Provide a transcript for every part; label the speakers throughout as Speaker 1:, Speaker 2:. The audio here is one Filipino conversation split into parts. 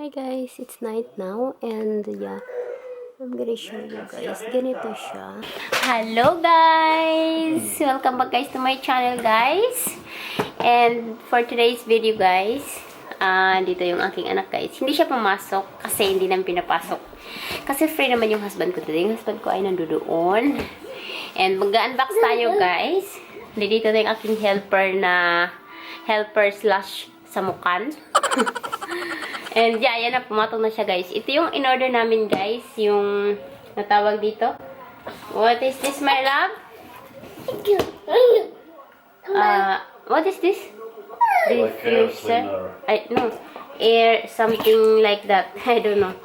Speaker 1: Hi guys, it's night now and yeah, I'm gonna show you guys. Ganito siya. Hello guys! Welcome back guys to my channel guys. And for today's video guys, dito yung aking anak guys. Hindi siya pumasok kasi hindi namin pinapasok. Kasi free naman yung husband ko today. Yung husband ko ay nandoon. And mag-unbox tayo guys. Dito na yung aking helper slash samukan. And yeah, yan na, pumatong na siya guys. Ito yung in-order namin guys, yung natawag dito. What is this, my love? What is this? Difuser? No, air, something like that. I don't know.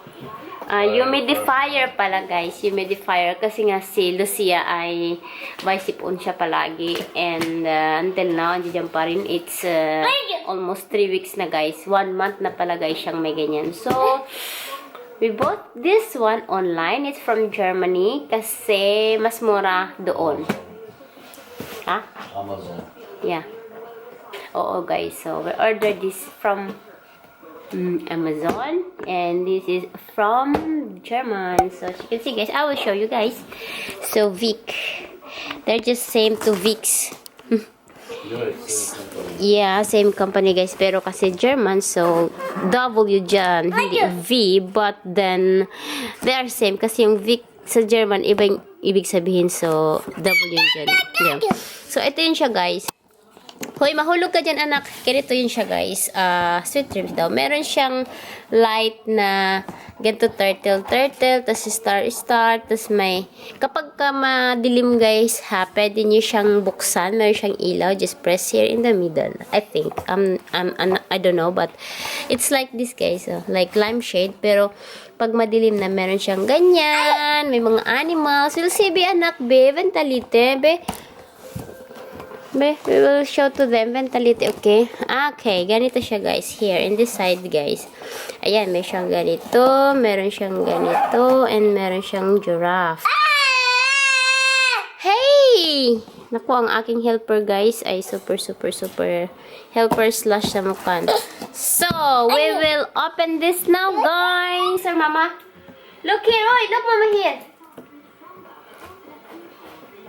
Speaker 1: Humidifier pala guys, humidifier. Kasi nga si Lucia ay may sipon siya palagi. And until now, andiyan pa rin. It's almost 3 weeks na guys. 1 month na pala guys siyang may ganyan. So, we bought this one online. It's from Germany. Kasi mas mura doon. Ha?
Speaker 2: Amazon.
Speaker 1: Yeah. Oo guys. So, we ordered this from Amazon, and this is from German. So as you can see guys, I will show you guys. So Vick, they're just same to Vicks. Yeah, same company guys, pero kasi German, so W dyan, hindi V, but then they are same kasi yung Vick sa German iba yung ibig sabihin, so W dyan. Yeah. So ito yun siya guys. Hoy, mahulog ka dyan, anak. Ganito yun siya, guys. Sweet dreams daw. Meron siyang light na ganito turtle. Tapos star. Tapos may, kapag ka madilim, guys, pwede nyo siyang buksan. Meron siyang ilaw. Just press here in the middle. I think. I don't know, but it's like this, guys. Like lime shade. Pero, pag madilim na, meron siyang ganyan. May mga animals. We'll see, be, anak, be. Ventalite, be. We will show to them mentality, okay? Okay, ganito siya guys. Here, in this side guys. Ayan, may siyang ganito, meron siyang ganito, and meron siyang giraffe. Hey! Naku, ang aking helper guys ay super helper slash samukan. So, we will open this now guys. Sir, mama. Look here, oy, look mama here.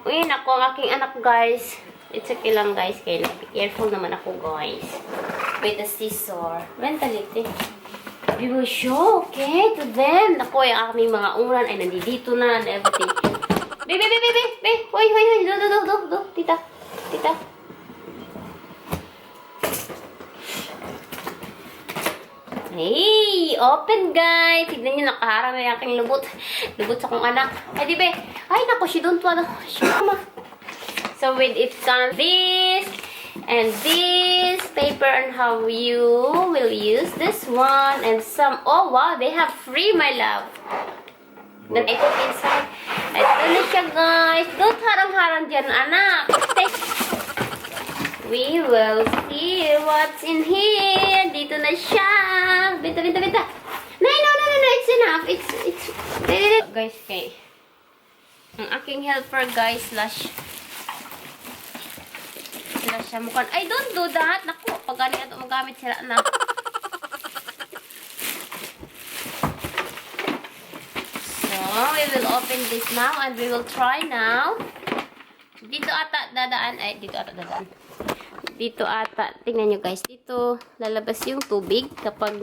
Speaker 1: Uy, naku, ang aking anak guys. It's okay lang guys, kaya be careful naman ako guys. With the scissor. Mentality. We will show, okay, to them. Naku, yung aming mga uran ay nandito na and everything. Be. Hoy. Do. Tita. Hey, open guys. Tignan nyo, nakaharap na yung aking lubot. Lubot sa kong anak. Ay, di be. Ay, naku, she don't wanna. So with it comes this and this paper and how you will use this one and some. Oh wow, they have free, my love. Then I put inside. Ito na siya guys. Don't harang-harang dyan, anak. We will see what's in here. Dito na siya. Bita. No, it's enough. It's guys, okay. Ang aking helper guys slash samukan. I don't do that. Naku, pag ganyan ito magamit sila na. So, we will open this now and we will try now. Dito ata dadaan. Dito ata, tingnan nyo guys. Dito lalabas yung tubig kapag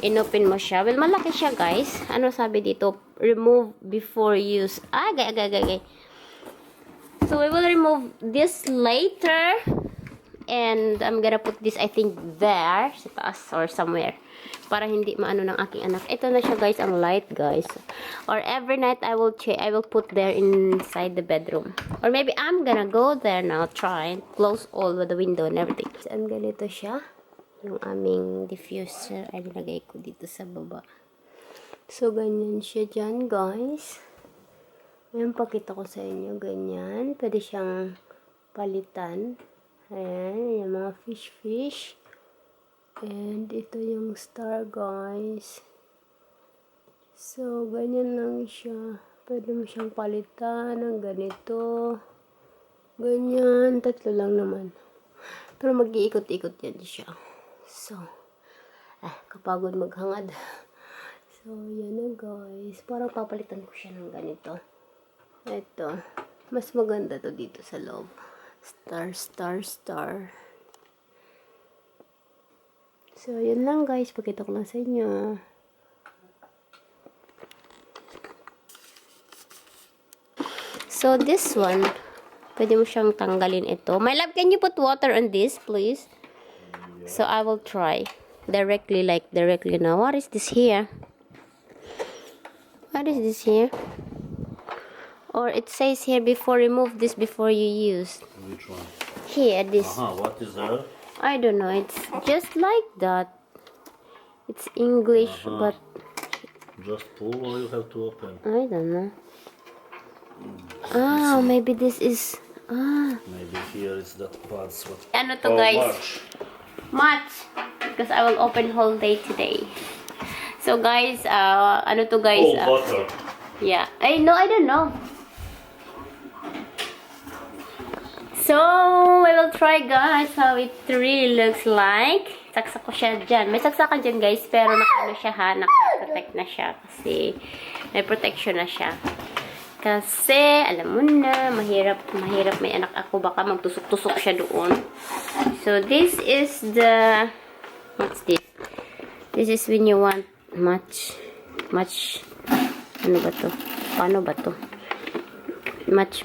Speaker 1: inopen mo siya. Well, malaki siya guys. Ano sabi dito? Remove before use. Gay. So, we will remove this later. And I'm gonna put this, I think, there. Sa taas or somewhere. Para hindi maano ng aking anak. Ito na siya, guys, ang light, guys. Or every night, I will put there inside the bedroom. Or maybe I'm gonna go there now, try and close all the window and everything. So, ganito siya. Yung aming diffuser ay nilagay ko dito sa baba. So, ganyan siya dyan, guys. Ayan, pakita ko sa inyo. Ganyan. Pwede siyang palitan. Ayan. Yung mga fish. And ito yung star, guys. So, ganyan lang siya. Pwede mo siyang palitan ng ganito. Ganyan. 3 lang naman. Pero mag-iikot-ikot yan siya. So, Kapagod maghangad. So, yan na guys. Parang papalitan ko siya ng ganito. Ito. Mas maganda to dito sa loob. Star, star, star. So, yun lang guys. Pakita ko lang sa inyo. So, this one, pwede mo siyang tanggalin ito. My love, can you put water on this, please? So, I will try. Directly now. What is this here? What is this here? Or it says here before, remove this before you use.
Speaker 2: Which one?
Speaker 1: Here, this.
Speaker 2: What is that?
Speaker 1: I don't know. It's just like that. It's English, but
Speaker 2: Just pull or you have to open?
Speaker 1: I don't know. Ah, maybe this is...
Speaker 2: Maybe here is that parts. What?
Speaker 1: Ano to guys? Much. Because I will open whole day today. So guys, ano to guys?
Speaker 2: Water.
Speaker 1: Yeah. I don't know. So, we will try guys how it really looks like. Saksak ko siya dyan. May saksakan dyan guys, pero naka-ano siya ha, naka-protect na siya. Kasi may protection na siya. Kasi, alam mo na, mahirap may anak ako. Baka magtusok-tusok siya doon. So, this is the, what's this? This is when you want much, ano ba to? Paano ba to? Much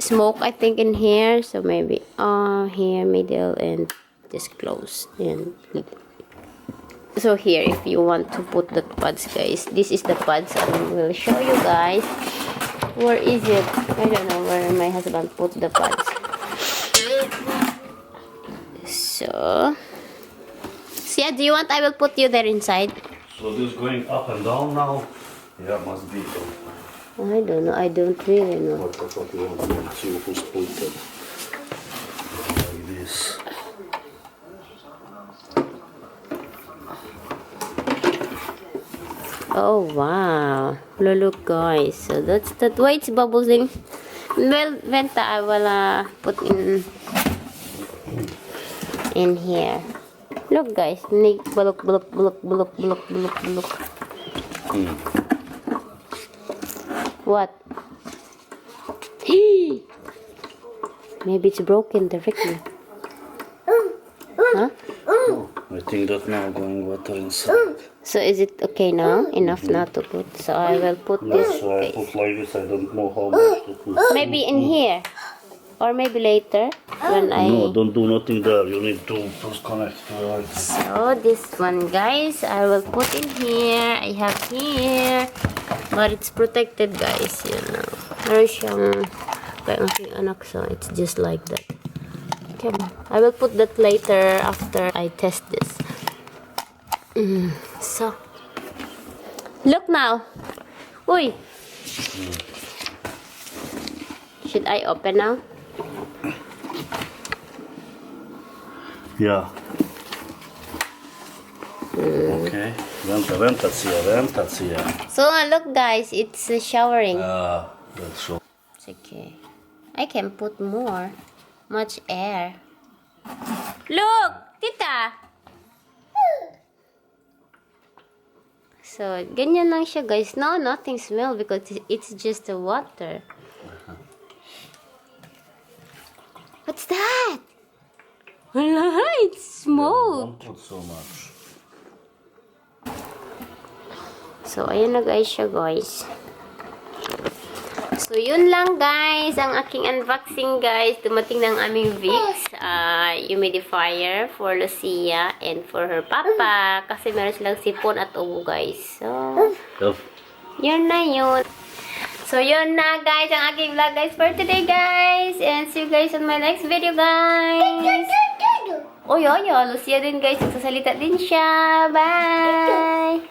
Speaker 1: smoke, I think, in here. So, maybe, here, middle, and this close. And so, here, if you want to put the pads, guys, this is the pads. I will show you guys. Where is it? I don't know where my husband put the pads. So, Sia, do you want I will put you there inside?
Speaker 2: So this going up and down now? Yeah, must be.
Speaker 1: I don't know. I don't really know.
Speaker 2: What you want to see who's put it. Like this.
Speaker 1: Oh wow! Look guys. So that's that. Why it's bubbling? Well, Venta, I will put in here. Look guys. Bulok. What? Maybe it's broken directly. Huh?
Speaker 2: Oh, I think that now going water inside.
Speaker 1: So is it okay now? Enough now to put. So I will put this.
Speaker 2: So I put like this. I don't know how much to put.
Speaker 1: Maybe in here, or maybe later when
Speaker 2: No, don't do nothing there. You need to connect to the lights.
Speaker 1: So this one, guys, I will put in here. I have here, but it's protected, guys. You know, meron siyang kay aking anak, so it's just like that. Okay, I will put that later after I test this. So, look now. Uy. Should I open now?
Speaker 2: Yeah. Okay. Vänta, Sia.
Speaker 1: So, look guys, it's showering.
Speaker 2: That's so.
Speaker 1: It's okay. I can put more. Much air. Look! Tita! So, ganyan lang siya guys. No, nothing smell because it's just the water. What's that? Wala, it's smoke.
Speaker 2: Don't put so much.
Speaker 1: So, ayan na guys siya guys. So, yun lang guys, ang aking unboxing guys. Dumating ng aming Vicks humidifier for Lucia and for her papa. Kasi meron silang sipon at ubo guys. So, yun na yun. So, yun na guys, ang aking vlog guys for today guys. And see you guys on my next video guys. Oh, Lucia din guys, nagsasalita din siya. Bye!